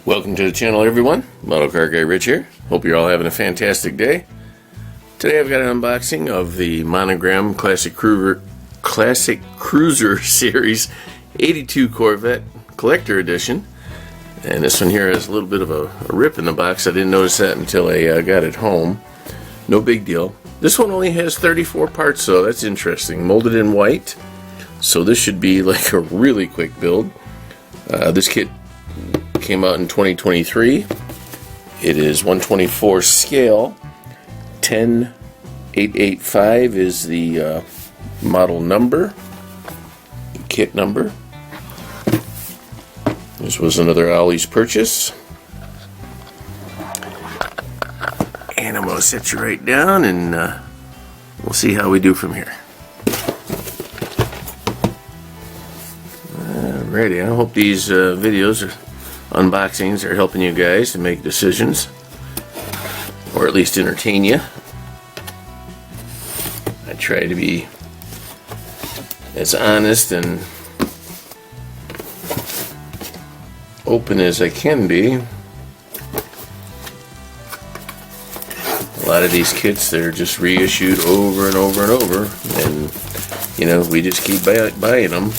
Welcome to the channel, everyone. Model Car Guy Rich here. Hope you're all having a fantastic day. Today I've got an unboxing of the Monogram Classic Cruiser Series 82 Corvette Collector Edition. And this one here has a little bit of a rip in the box. I didn't notice that until I got it home. No big deal. This one only has 34 parts, so that's interesting. Molded in white. So this should be like a really quick build. This kit came out in 2023. It is 1/24 scale. 10885 is the model number, the kit number. This was another Ollie's purchase. And I'm going to set you right down and we'll see how we do from here. Alrighty, I hope these videos or unboxings are helping you guys to make decisions, or at least entertain you. I try to be as honest and open as I can be. A lot of these kits, they're just reissued over and over and over, and you know, we just keep buying them.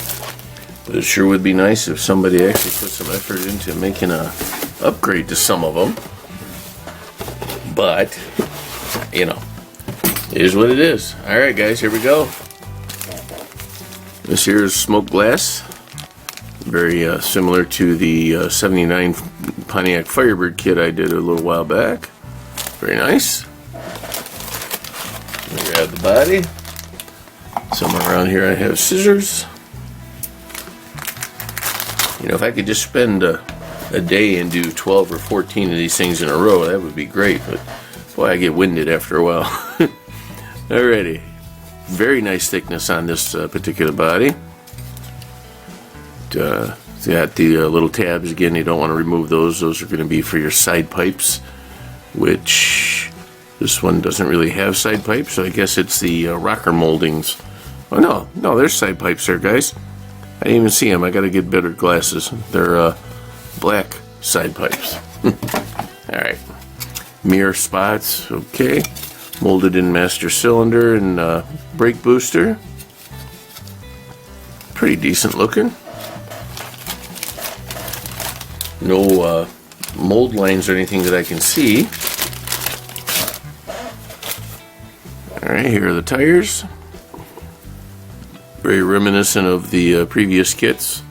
But it sure would be nice if somebody actually put some effort into making a upgrade to some of them. But, you know, it is what it is. Alright guys, here we go. This here is smoked glass. Very similar to the 79 Pontiac Firebird kit I did a little while back. Very nice. Grab the body. Somewhere around here I have scissors. You know, if I could just spend a day and do 12 or 14 of these things in a row, that would be great, but boy, I get winded after a while. Alrighty. Very nice thickness on this particular body. It's got the little tabs again. You don't want to remove those. Those are going to be for your side pipes, which this one doesn't really have side pipes, so I guess it's the rocker moldings. Oh, no, there's side pipes there, guys. I didn't even see them. I gotta get better glasses. They're black side pipes. Alright. Mirror spots. Okay. Molded in master cylinder and brake booster. Pretty decent looking. No mold lines or anything that I can see. Alright, here are the tires. Very reminiscent of the previous kits.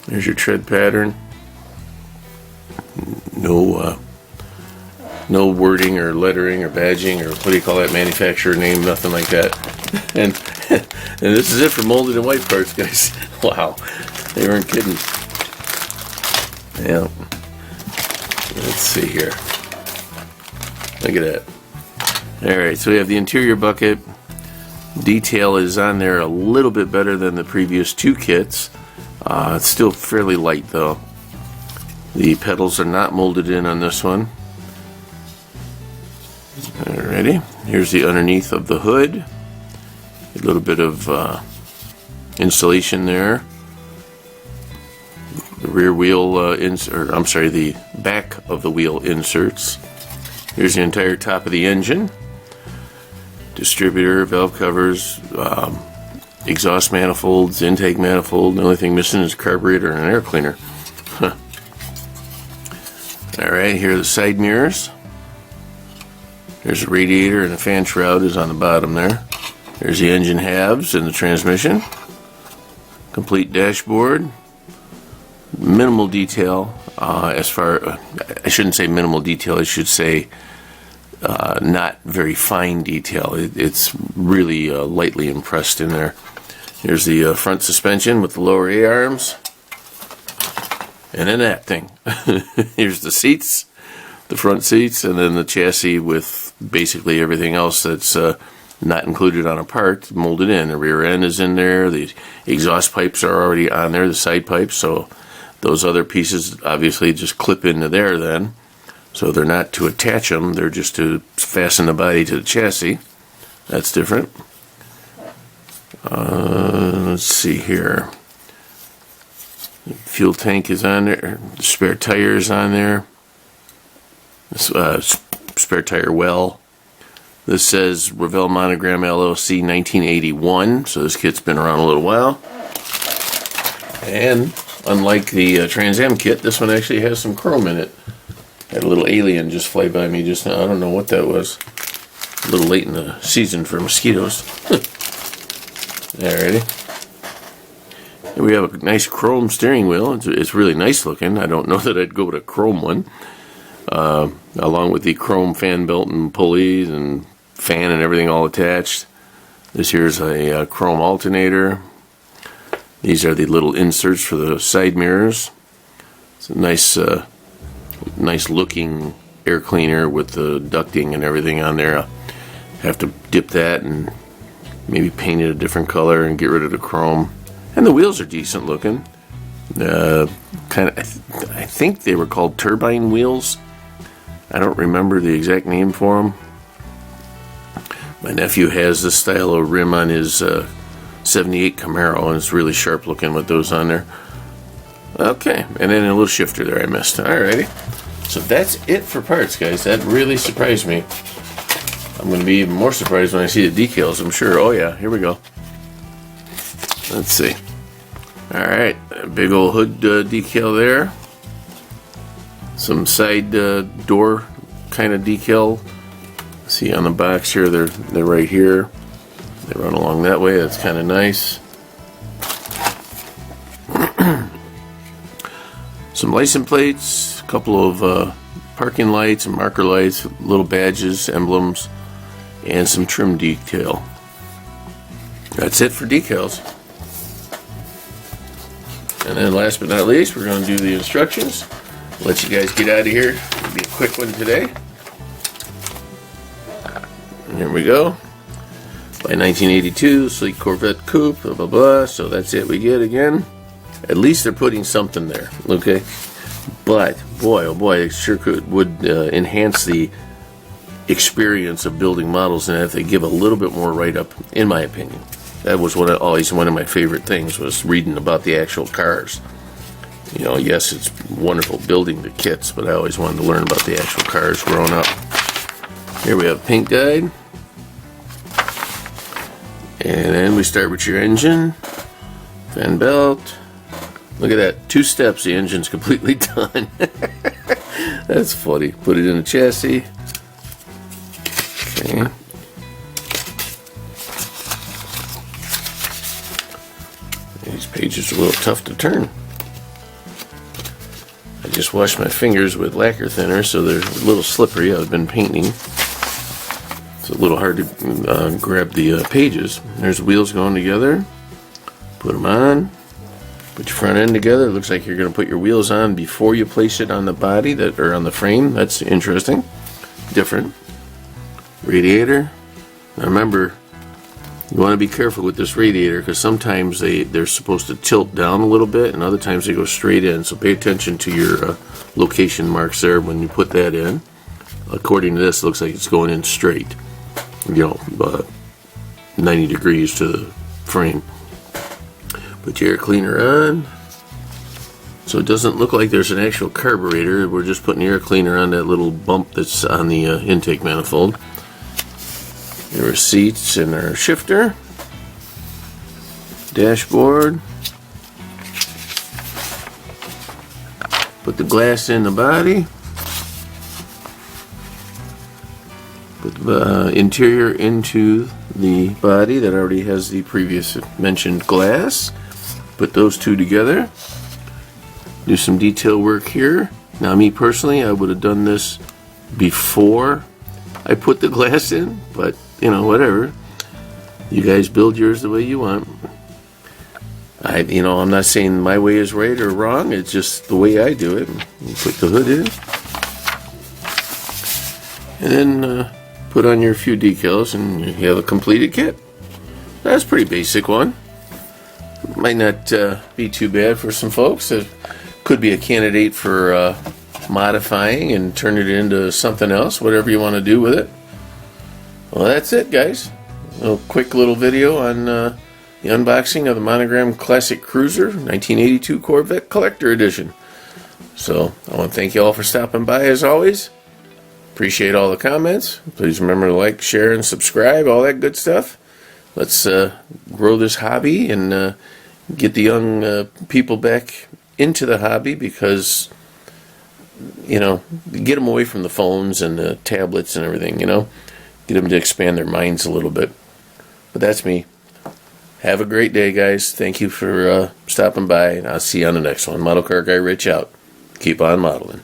There's your tread pattern. No wording or lettering or badging or what do you call that manufacturer name? Nothing like that. And this is it for molded in white parts, guys. Wow, they weren't kidding. Yeah. Let's see here. Look at that. All right, so we have the interior bucket. Detail is on there a little bit better than the previous two kits. It's still fairly light though. The pedals are not molded in on this one. Alrighty, here's the underneath of the hood. A little bit of insulation there. The rear wheel the back of the wheel inserts. Here's the entire top of the engine. Distributor, valve covers, exhaust manifolds, intake manifold. The only thing missing is a carburetor and an air cleaner. Huh. Alright, here are the side mirrors. There's a radiator and a fan shroud is on the bottom there. There's the engine halves and the transmission. Complete dashboard. Minimal detail I shouldn't say minimal detail, I should say not very fine detail. It's really lightly impressed in there. Here's the front suspension with the lower A-arms. And then that thing. Here's the seats, the front seats, and then the chassis with basically everything else that's not included on a part, molded in. The rear end is in there, the exhaust pipes are already on there, the side pipes, so those other pieces obviously just clip into there then. So they're not to attach them, they're just to fasten the body to the chassis. That's different. Let's see here. The fuel tank is on there. The spare tire is on there. Spare tire well. This says Revell Monogram LLC 1981, so this kit's been around a little while. And unlike the Trans Am kit, this one actually has some chrome in it. Had a little alien just fly by me just now. I don't know what that was. A little late in the season for mosquitoes. Alrighty. And we have a nice chrome steering wheel. It's really nice looking. I don't know that I'd go with a chrome one. Along with the chrome fan belt and pulleys and fan and everything all attached. This here's a chrome alternator. These are the little inserts for the side mirrors. It's a nice looking air cleaner with the ducting and everything on there. I'll have to dip that and maybe paint it a different color and get rid of the chrome. And the wheels are decent looking. I think they were called turbine wheels. I don't remember the exact name for them. My nephew has this style of rim on his 78 Camaro, and it's really sharp looking with those on there. Okay, and then a little shifter there I missed. Alrighty. So that's it for parts, guys. That really surprised me. I'm going to be even more surprised when I see the decals, I'm sure. Oh yeah, here we go. Let's see. Alright, big old hood decal there. Some side door kind of decal. See on the box here, they're right here. They run along that way. That's kind of nice. Some license plates, a couple of parking lights and marker lights, little badges, emblems, and some trim detail. That's it for decals. And then last but not least, we're going to do the instructions. Let you guys get out of here. It'll be a quick one today. And here we go. By 1982, sleek Corvette coupe, blah blah blah. So that's it we get again. At least they're putting something there, okay? But boy, oh boy, it sure would enhance the experience of building models, and if they give a little bit more write-up, in my opinion. That was always one of my favorite things, was reading about the actual cars. You know, yes, it's wonderful building the kits, but I always wanted to learn about the actual cars growing up. Here we have paint guide. And then we start with your engine, fan belt. Look at that, 2 steps, the engine's completely done. That's funny. Put it in the chassis. Okay. These pages are a little tough to turn. I just washed my fingers with lacquer thinner, so they're a little slippery. I've been painting. It's a little hard to grab the pages. There's the wheels going together. Put them on. Put your front end together. It looks like you're going to put your wheels on before you place it on the body, or on the frame. That's interesting. Different. Radiator. Now remember, you want to be careful with this radiator, because sometimes they're supposed to tilt down a little bit, and other times they go straight in. So pay attention to your location marks there when you put that in. According to this, it looks like it's going in straight. 90 degrees to the frame. Put your air cleaner on. So it doesn't look like there's an actual carburetor. We're just putting the air cleaner on that little bump that's on the intake manifold. There are seats and our shifter. Dashboard. Put the glass in the body. Put the interior into the body that already has the previous mentioned glass. Put those two together. Do some detail work here. Now me personally, I would have done this before I put the glass in, but whatever. You guys build yours the way you want. I'm not saying my way is right or wrong, it's just the way I do it. You put the hood in. And then put on your few decals and you have a completed kit. That's a pretty basic one. Might not be too bad for some folks. It could be a candidate for modifying and turn it into something else, whatever you want to do with it. Well, that's it, guys. A quick little video on the unboxing of the Monogram Classic Cruiser 1982 Corvette Collector Edition. So I want to thank you all for stopping by as always. Appreciate all the comments. Please remember to like, share, and subscribe, all that good stuff. Let's grow this hobby and get the young people back into the hobby, because, you know, get them away from the phones and the tablets and everything, you know. Get them to expand their minds a little bit. But that's me. Have a great day, guys. Thank you for stopping by, and I'll see you on the next one. Model Car Guy Rich out. Keep on modeling.